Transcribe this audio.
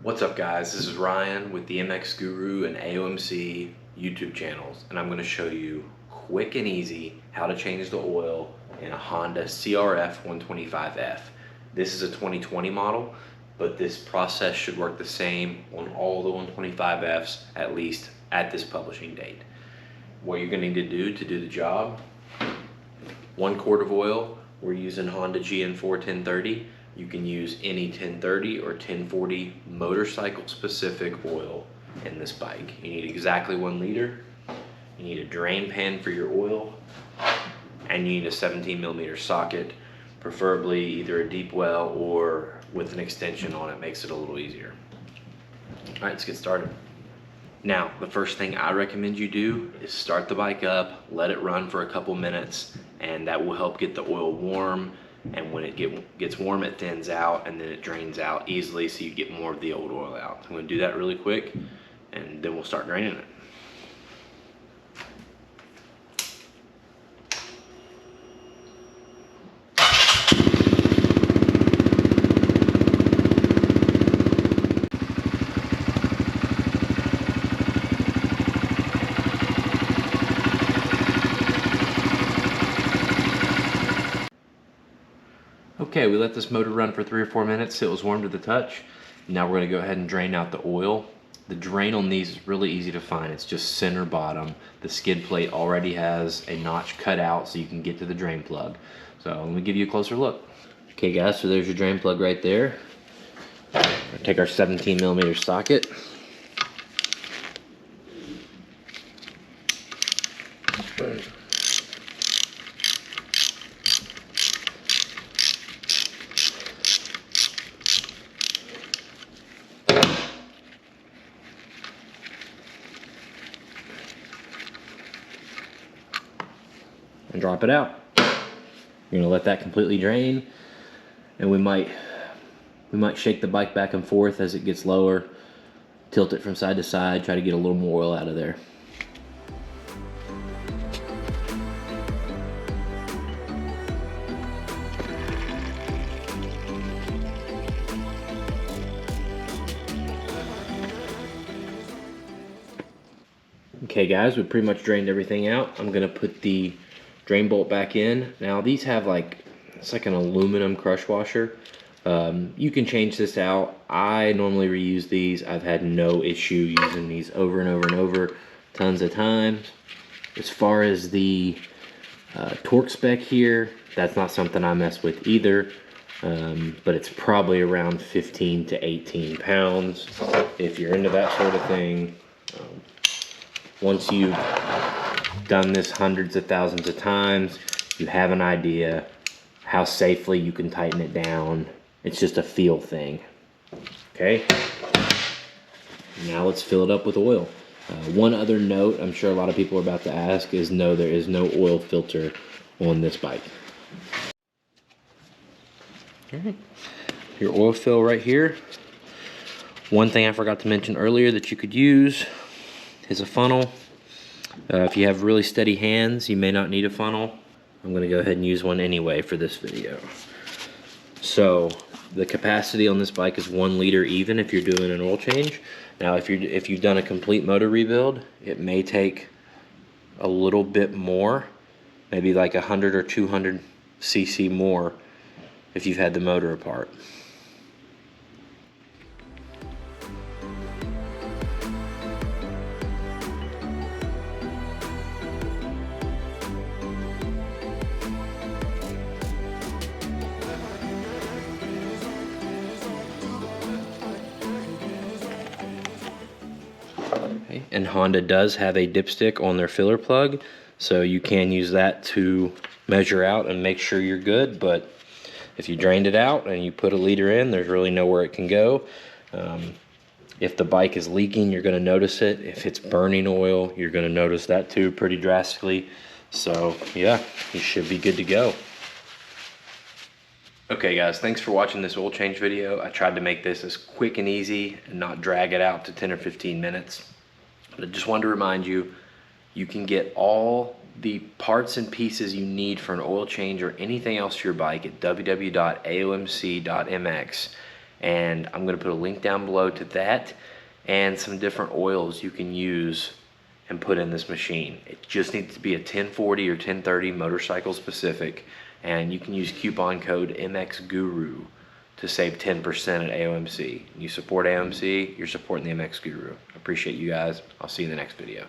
What's up guys, this is Ryan with the MX Guru and AOMC YouTube channels, and I'm going to show you quick and easy how to change the oil in a Honda CRF125F. This is a 2020 model, but this process should work the same on all the 125Fs, at least at this publishing date. What you're going to need to do the job: 1 quart of oil. We're using Honda GN4 1030. You can use any 1030 or 1040 motorcycle specific oil in this bike. You need exactly 1 liter. You need a drain pan for your oil, and you need a 17mm socket, preferably either a deep well or with an extension on it. Makes it a little easier. All right, let's get started. Now, the first thing I recommend you do is start the bike up, let it run for a couple minutes, and that will help get the oil warm. And when it gets warm, it thins out and then it drains out easily, so you get more of the old oil out. I'm going to do that really quick, and then we'll start draining it. Okay, we let this motor run for 3 or 4 minutes till it was warm to the touch. Now we're going to go ahead and drain out the oil. The drain on these is really easy to find. It's just center bottom. The skid plate already has a notch cut out so you can get to the drain plug. So let me give you a closer look. Okay guys, so there's your drain plug right there. We'll take our 17mm socket. And drop it out. You're gonna let that completely drain, and we might shake the bike back and forth as it gets lower, tilt it from side to side, try to get a little more oil out of there. Okay guys, we pretty much drained everything out. I'm gonna put the drain bolt back in. Now these have it's like an aluminum crush washer. You can change this out. I normally reuse these. I've had no issue using these over and over and over tons of times. As far as the torque spec here, that's not something I mess with either, but it's probably around 15 to 18 pounds if you're into that sort of thing. Once you've done this hundreds of thousands of times, you have an idea how safely you can tighten it down. It's just a feel thing. Okay, now let's fill it up with oil. One other note I'm sure a lot of people are about to ask is no, there is no oil filter on this bike. All right, your oil fill right here. One thing I forgot to mention earlier that you could use is a funnel. If you have really steady hands, you may not need a funnel. I'm going to go ahead and use one anyway for this video. So the capacity on this bike is 1 liter even if you're doing an oil change. Now if you've done a complete motor rebuild, it may take a little bit more, maybe like 100 or 200 cc more if you've had the motor apart. Okay. And Honda does have a dipstick on their filler plug, so you can use that to measure out and make sure you're good. But if you drained it out and you put a liter in, there's really nowhere it can go. If the bike is leaking, you're going to notice it. If it's burning oil, you're going to notice that too pretty drastically. So yeah, you should be good to go. Okay guys, thanks for watching this oil change video. I tried to make this as quick and easy and not drag it out to 10 or 15 minutes. But I just wanted to remind you, you can get all the parts and pieces you need for an oil change or anything else to your bike at www.aomc.mx. And I'm going to put a link down below to that and some different oils you can use and put in this machine. It just needs to be a 1040 or 1030 motorcycle specific, and you can use coupon code MXGuru to save 10% at AOMC. You support AOMC, you're supporting the MX Guru. I appreciate you guys. I'll see you in the next video.